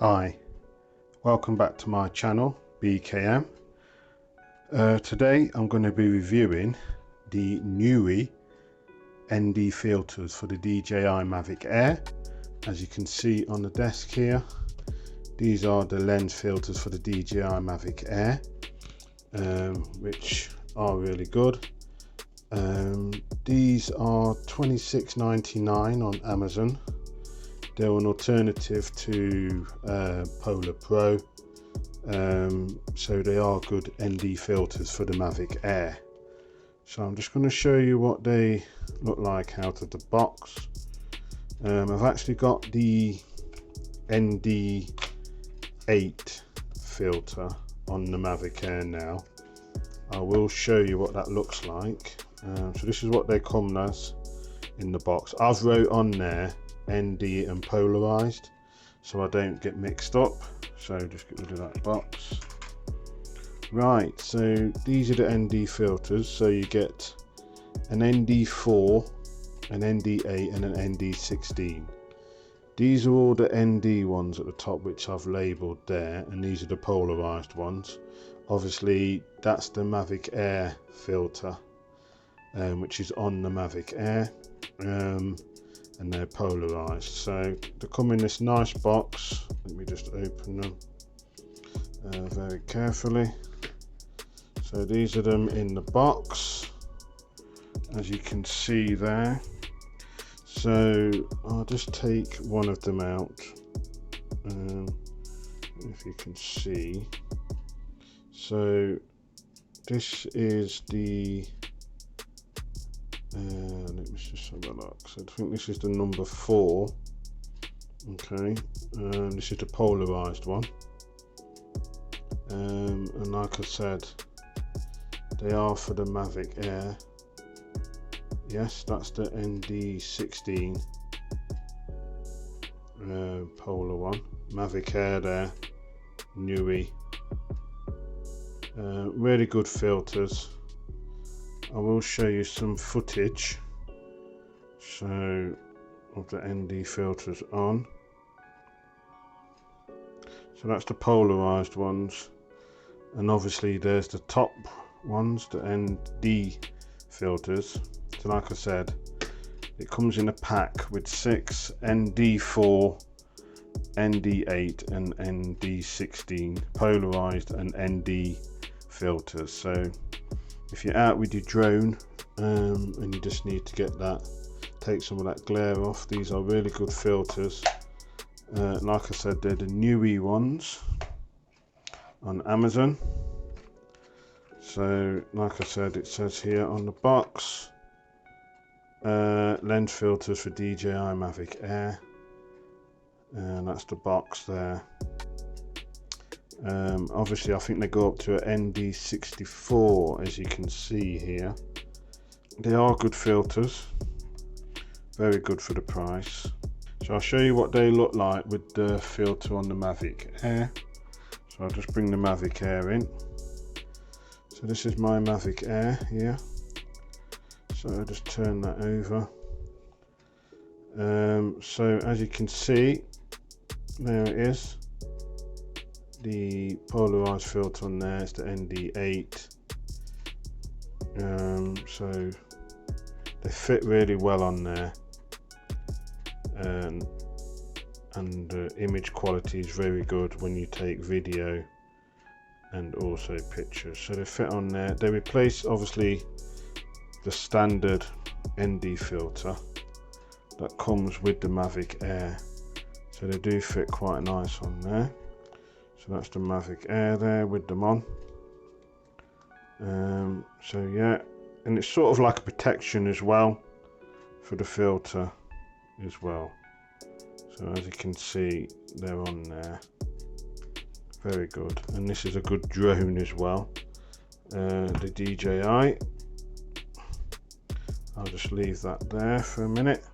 Hi, welcome back to my channel BKM. Today I'm going to be reviewing the Neewer ND filters for the DJI Mavic Air. As you can see on the desk here, these are the lens filters for the DJI Mavic Air, which are really good. These are $26.99 on Amazon. They're an alternative to Polar Pro, so they are good ND filters for the Mavic Air. So I'm just going to show you what they look like out of the box. I've actually got the ND8 filter on the Mavic Air now. I will show you what that looks like. So this is what they come as in the box. I've wrote on there ND and polarized so I don't get mixed up, so just get rid of that box. Right, so these are the ND filters. So you get an ND4, an ND8 and an ND16. These are all the ND ones at the top, which I've labeled there, and these are the polarized ones. Obviously that's the Mavic Air filter, which is on the Mavic Air, and they're polarized. So they come in this nice box. Let me just open them very carefully. So these are them in the box, as you can see there. So I'll just take one of them out, if you can see. So this is the let me just have a look. So I think this is the number 4. Okay, this is the polarized one, and like I said, they are for the Mavic Air. Yes, that's the ND16 polar one. Mavic Air there, Neewer. Really good filters. I will show you some footage of the ND filters on. So that's the polarized ones, and obviously there's the top ones, the ND filters. So like I said, it comes in a pack with 6 ND4, ND8 and ND16 polarized and ND filters. So if you're out with your drone and you just need to get that, take some of that glare off, these are really good filters. Like I said, they're the Neewer ones on Amazon. So like I said, it says here on the box, lens filters for DJI Mavic Air, and that's the box there. Obviously I think they go up to an ND64, as you can see here. They are good filters, very good for the price. So I'll show you what they look like with the filter on the Mavic Air. So I'll just bring the Mavic Air in. So this is my Mavic Air here. So I'll just turn that over. So as you can see, there it is. The polarized filter on there is the ND8. So they fit really well on there, and the image quality is very good when you take video and also pictures. So they fit on there. They replace obviously the standard ND filter that comes with the Mavic Air, so they do fit quite nice on there. So that's the Mavic Air there with them on. So yeah, and it's sort of like a protection as well for the filter as well. So as you can see, they're on there. Very good. And this is a good drone as well. The DJI. I'll just leave that there for a minute.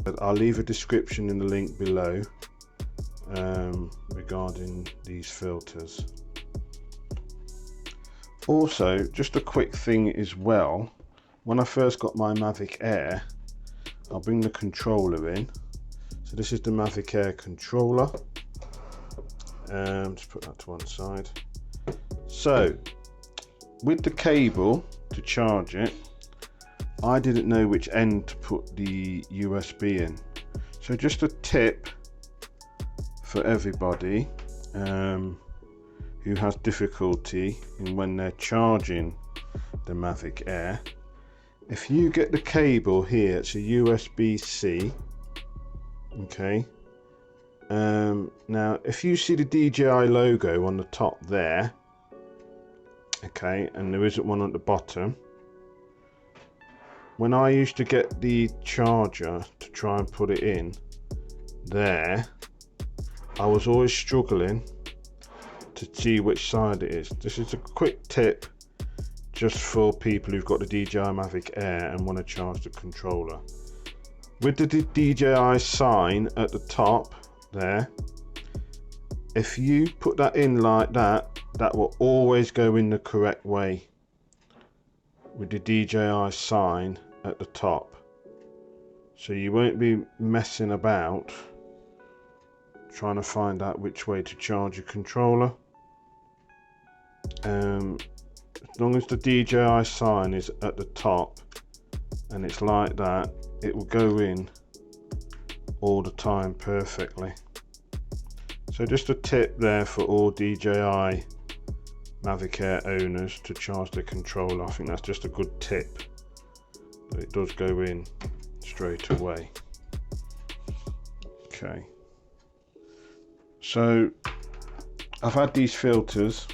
But I'll leave a description in the link below regarding these filters. Also, just a quick thing as well, when I first got my Mavic Air, I'll bring the controller in. So this is the Mavic Air controller. Just put that to one side. So with the cable to charge it, I didn't know which end to put the USB in. So just a tip for everybody who has difficulty in when they're charging the Mavic Air. If you get the cable here, it's a USB-C. Okay. Now if you see the DJI logo on the top there, okay, and there isn't one at the bottom, when I used to get the charger to try and put it in there, I was always struggling to see which side it is. This is a quick tip just for people who've got the DJI Mavic Air and want to charge the controller. With the DJI sign at the top there, if you put that in like that, that will always go in the correct way with the DJI sign at the top. So you won't be messing about trying to find out which way to charge your controller. As long as the DJI sign is at the top and it's like that, it will go in all the time perfectly. So just a tip there for all DJI Mavic Air owners to charge their controller. I think that's just a good tip, that it does go in straight away. Okay, so I've had these filters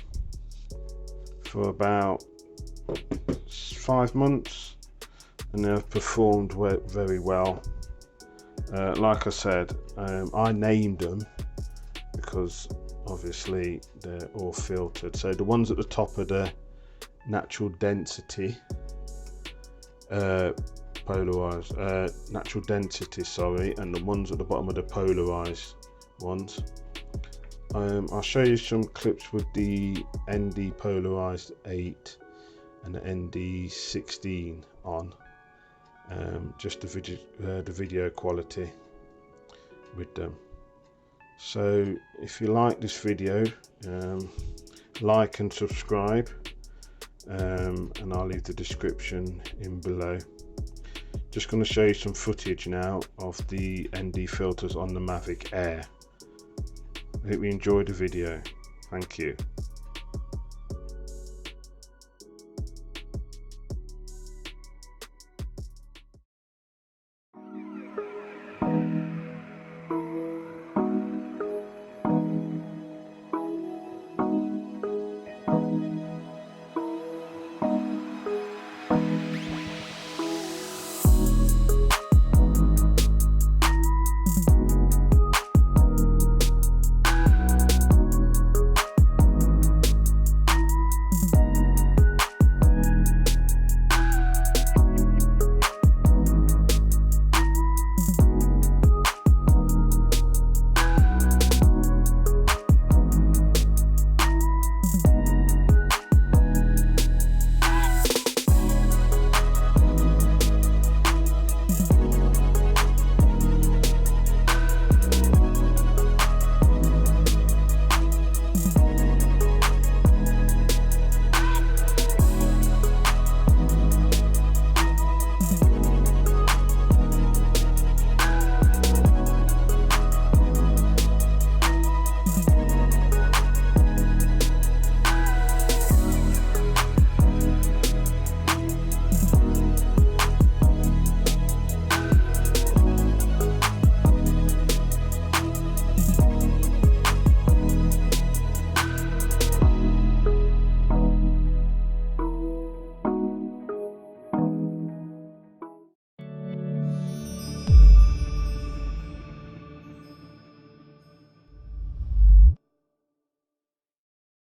for about 5 months and they've performed very well. Like I said, I named them because obviously they're all filtered. So the ones at the top are the natural density polarized, natural density, sorry, and the ones at the bottom are the polarized ones. I'll show you some clips with the ND polarized 8 and the ND16 on, just the video quality with them. So if you like this video, like and subscribe, and I'll leave the description in below. Just going to show you some footage now of the ND filters on the Mavic Air. I hope you enjoyed the video. Thank you.